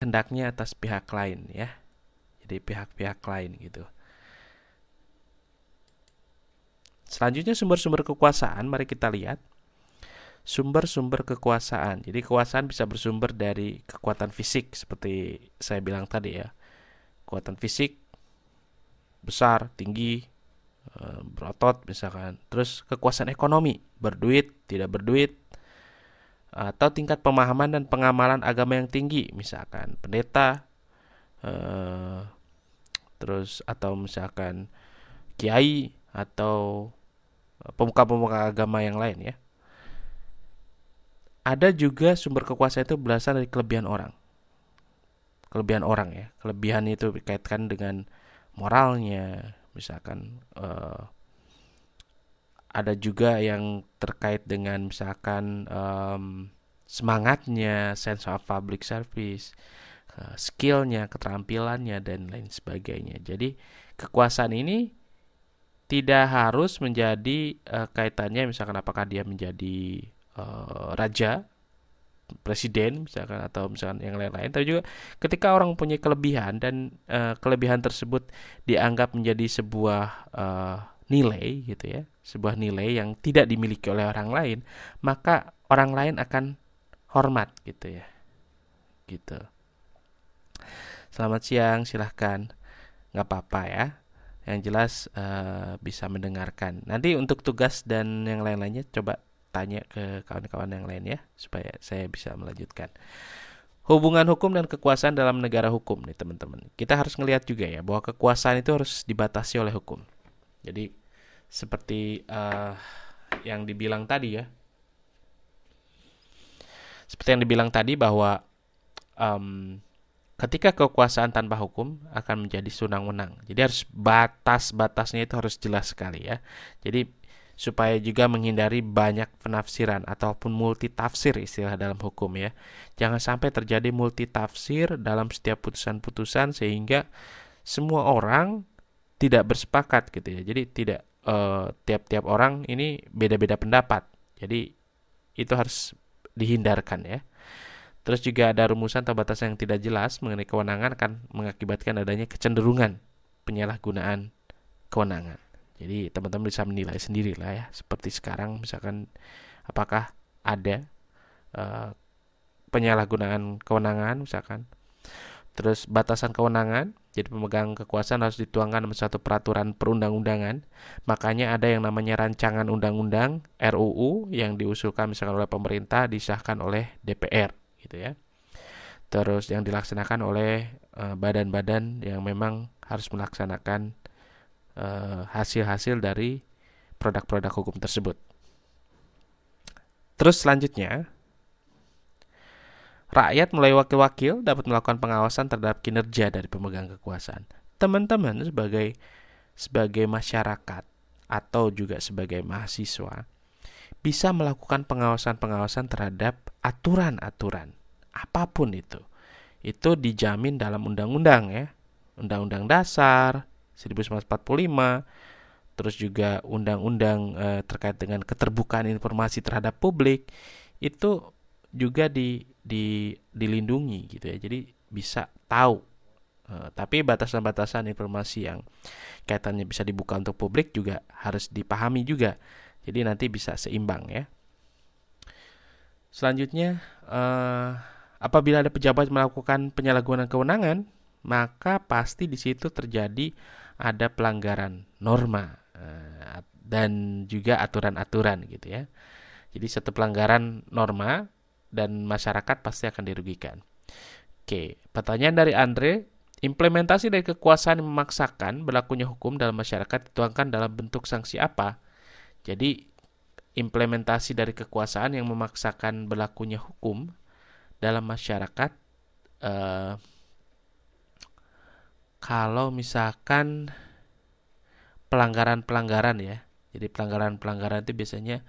hendaknya atas pihak lain ya. Jadi pihak-pihak lain gitu. Selanjutnya sumber-sumber kekuasaan, mari kita lihat. Sumber-sumber kekuasaan. Jadi kekuasaan bisa bersumber dari kekuatan fisik seperti saya bilang tadi ya. Kekuatan fisik besar, tinggi, berotot misalkan. Terus kekuasaan ekonomi, berduit, tidak berduit, atau tingkat pemahaman dan pengamalan agama yang tinggi, misalkan pendeta, eh, terus atau misalkan kiai atau pemuka-pemuka agama yang lain ya. Ada juga sumber kekuasaan itu berasal dari kelebihan orang. Kelebihan orang ya. Kelebihan itu dikaitkan dengan moralnya, misalkan ada juga yang terkait dengan misalkan semangatnya, sense of public service, skillnya, keterampilannya dan lain sebagainya. Jadi kekuasaan ini tidak harus menjadi kaitannya misalkan apakah dia menjadi raja, presiden misalkan atau misalkan yang lain-lain, tapi juga ketika orang punya kelebihan dan kelebihan tersebut dianggap menjadi sebuah nilai gitu ya, sebuah nilai yang tidak dimiliki oleh orang lain, maka orang lain akan hormat gitu ya, gitu. Selamat siang, silahkan, nggak apa-apa ya. Yang jelas bisa mendengarkan. Nanti untuk tugas dan yang lain-lainnya coba tanya ke kawan-kawan yang lain ya, supaya saya bisa melanjutkan. Hubungan hukum dan kekuasaan dalam negara hukum nih teman-teman. Kita harus ngelihat juga ya bahwa kekuasaan itu harus dibatasi oleh hukum. Jadi seperti yang dibilang tadi ya, seperti yang dibilang tadi bahwa um, ketika kekuasaan tanpa hukum akan menjadi sewenang-wenang. Jadi harus batas-batasnya itu harus jelas sekali ya. Jadi supaya juga menghindari banyak penafsiran ataupun multitafsir istilah dalam hukum ya. Jangan sampai terjadi multitafsir dalam setiap putusan-putusan sehingga semua orang tidak bersepakat gitu ya. Jadi tidak tiap-tiap orang ini beda-beda pendapat. Jadi itu harus dihindarkan ya. Terus juga ada rumusan atau batasan yang tidak jelas mengenai kewenangan akan mengakibatkan adanya kecenderungan penyalahgunaan kewenangan. Jadi teman-teman bisa menilai sendiri lah ya. Seperti sekarang misalkan apakah ada uh, penyalahgunaan kewenangan misalkan. Terus batasan kewenangan, jadi pemegang kekuasaan harus dituangkan dalam satu peraturan perundang-undangan. Makanya ada yang namanya rancangan undang-undang RUU yang diusulkan misalkan oleh pemerintah disahkan oleh DPR gitu ya. Terus yang dilaksanakan oleh badan-badan yang memang harus melaksanakan hasil-hasil dari produk-produk hukum tersebut. Terus selanjutnya, rakyat melalui wakil-wakil dapat melakukan pengawasan terhadap kinerja dari pemegang kekuasaan. Teman-teman sebagai masyarakat atau juga sebagai mahasiswa bisa melakukan pengawasan-pengawasan terhadap aturan-aturan apapun itu. Itu dijamin dalam undang-undang ya. Undang-undang Dasar 1945, terus juga undang-undang terkait dengan keterbukaan informasi terhadap publik itu juga dilindungi gitu ya. Jadi bisa tahu. Tapi batasan-batasan informasi yang kaitannya bisa dibuka untuk publik juga harus dipahami juga. Jadi nanti bisa seimbang ya. Selanjutnya, apabila ada pejabat melakukan penyalahgunaan kewenangan, maka pasti di situ terjadi ada pelanggaran norma dan juga aturan-aturan gitu ya. Jadi satu pelanggaran norma dan masyarakat pasti akan dirugikan. Oke, pertanyaan dari Andre, implementasi dari kekuasaan yang memaksakan berlakunya hukum dalam masyarakat dituangkan dalam bentuk sanksi apa? Jadi implementasi dari kekuasaan yang memaksakan berlakunya hukum dalam masyarakat kalau misalkan pelanggaran-pelanggaran ya. Jadi pelanggaran-pelanggaran itu biasanya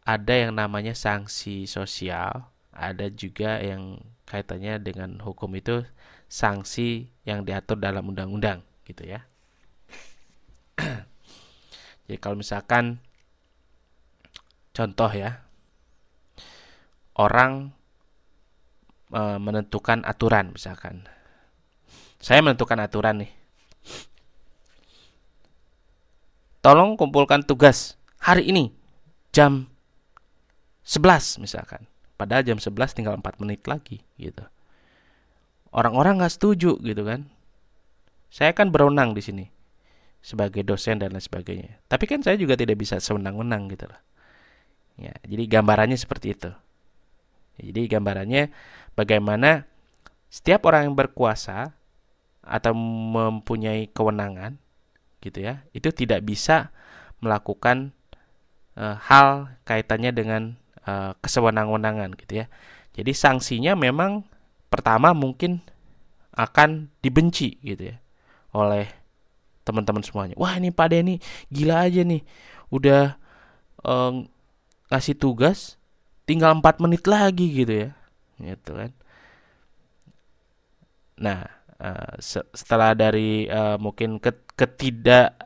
ada yang namanya sanksi sosial, ada juga yang kaitannya dengan hukum itu sanksi yang diatur dalam undang-undang gitu ya. Jadi kalau misalkan contoh ya, orang menentukan aturan. Misalkan saya menentukan aturan nih, tolong kumpulkan tugas hari ini jam 11 misalkan. Padahal jam 11 tinggal 4 menit lagi gitu. Orang-orang nggak setuju gitu kan. Saya kan berwenang di sini sebagai dosen dan lain sebagainya. Tapi kan saya juga tidak bisa sewenang-wenang gitu loh. Ya, jadi gambarannya seperti itu. Jadi gambarannya bagaimana setiap orang yang berkuasa atau mempunyai kewenangan gitu ya, itu tidak bisa melakukan hal kaitannya dengan kesewenang-wenangan gitu ya. Jadi sanksinya memang pertama mungkin akan dibenci gitu ya oleh teman-teman semuanya. Wah, ini Pak Denny gila aja nih. Udah eh, ngasih tugas tinggal 4 menit lagi gitu ya. Gitu kan. Nah, setelah dari mungkin ketidak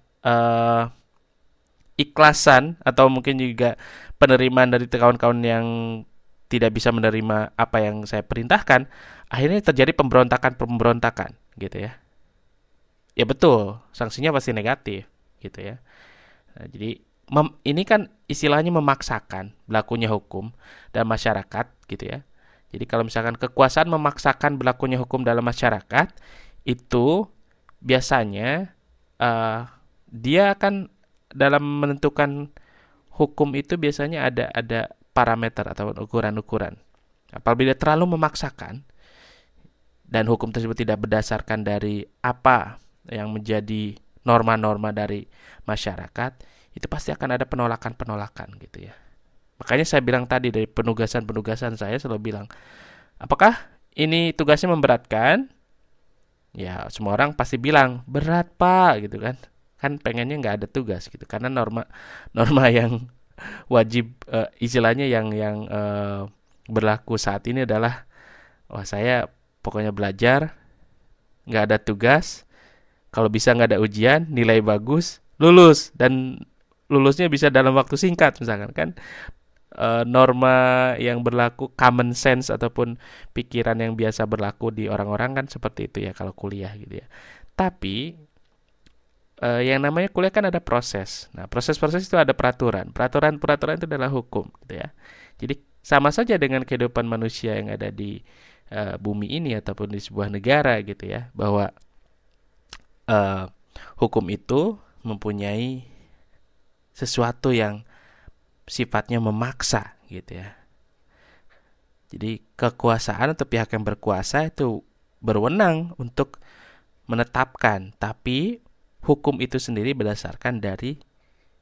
ikhlasan atau mungkin juga penerimaan dari kawan-kawan yang tidak bisa menerima apa yang saya perintahkan, akhirnya terjadi pemberontakan gitu ya. Ya betul, sanksinya pasti negatif gitu ya. Nah, jadi ini kan istilahnya memaksakan berlakunya hukum dalam masyarakat gitu ya. Jadi kalau misalkan kekuasaan memaksakan berlakunya hukum dalam masyarakat, itu biasanya dia akan dalam menentukan hukum itu biasanya ada parameter atau ukuran-ukuran. Apabila terlalu memaksakan dan hukum tersebut tidak berdasarkan dari apa yang menjadi norma-norma dari masyarakat, itu pasti akan ada penolakan-penolakan gitu ya. Makanya saya bilang tadi dari penugasan-penugasan saya selalu bilang, apakah ini tugasnya memberatkan? Ya semua orang pasti bilang berat Pak gitu kan. Kan pengennya nggak ada tugas gitu karena norma yang wajib istilahnya yang berlaku saat ini adalah wah saya pokoknya belajar nggak ada tugas, kalau bisa nggak ada ujian, nilai bagus, lulus dan lulusnya bisa dalam waktu singkat misalkan kan. Norma yang berlaku common sense ataupun pikiran yang biasa berlaku di orang-orang kan seperti itu ya kalau kuliah gitu ya. Tapi yang namanya kuliah kan ada proses. Nah, proses-proses itu ada peraturan. Peraturan-peraturan itu adalah hukum gitu ya. Jadi sama saja dengan kehidupan manusia yang ada di bumi ini ataupun di sebuah negara gitu ya, bahwa hukum itu mempunyai sesuatu yang sifatnya memaksa gitu ya. Jadi kekuasaan atau pihak yang berkuasa itu berwenang untuk menetapkan, tapi hukum itu sendiri berdasarkan dari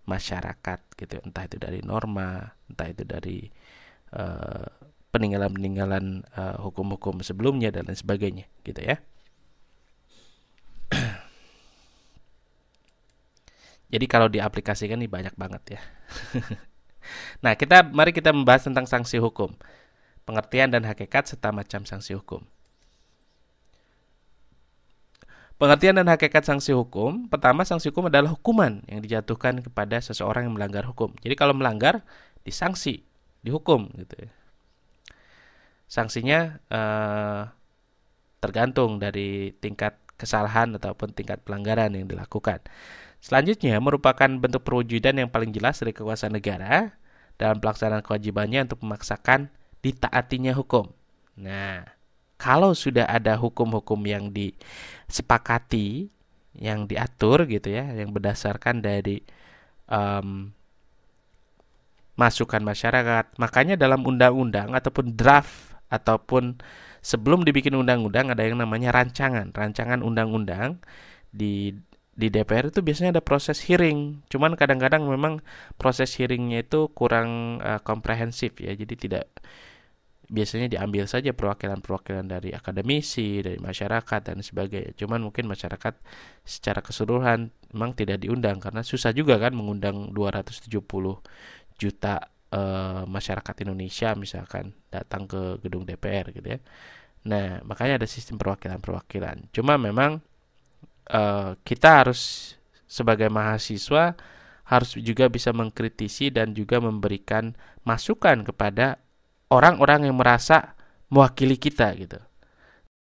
masyarakat gitu. Entah itu dari norma, entah itu dari peninggalan-peninggalan hukum-hukum sebelumnya dan lain sebagainya gitu ya. Jadi kalau diaplikasikan ini banyak banget ya. Nah, mari kita membahas tentang sanksi hukum, pengertian dan hakikat serta macam sanksi hukum. Pengertian dan hakikat sanksi hukum. Pertama, sanksi hukum adalah hukuman yang dijatuhkan kepada seseorang yang melanggar hukum. Jadi kalau melanggar, disanksi, dihukum gitu ya. Sanksinya tergantung dari tingkat kesalahan ataupun tingkat pelanggaran yang dilakukan. Selanjutnya, merupakan bentuk perwujudan yang paling jelas dari kekuasaan negara dalam pelaksanaan kewajibannya untuk memaksakan ditaatinya hukum. Nah, kalau sudah ada hukum-hukum yang disepakati, yang diatur gitu ya, yang berdasarkan dari masukan masyarakat, makanya dalam undang-undang ataupun draft ataupun sebelum dibikin undang-undang ada yang namanya rancangan undang-undang di DPR itu biasanya ada proses hearing. Cuman kadang-kadang memang proses hearingnya itu kurang komprehensif ya. Jadi tidak, biasanya diambil saja perwakilan-perwakilan dari akademisi, dari masyarakat dan sebagainya. Cuman mungkin masyarakat secara keseluruhan memang tidak diundang karena susah juga kan mengundang 270 juta masyarakat Indonesia misalkan datang ke gedung DPR gitu ya. Nah, makanya ada sistem perwakilan-perwakilan. Cuma memang kita harus sebagai mahasiswa harus juga bisa mengkritisi dan juga memberikan masukan kepada orang-orang yang merasa mewakili kita gitu.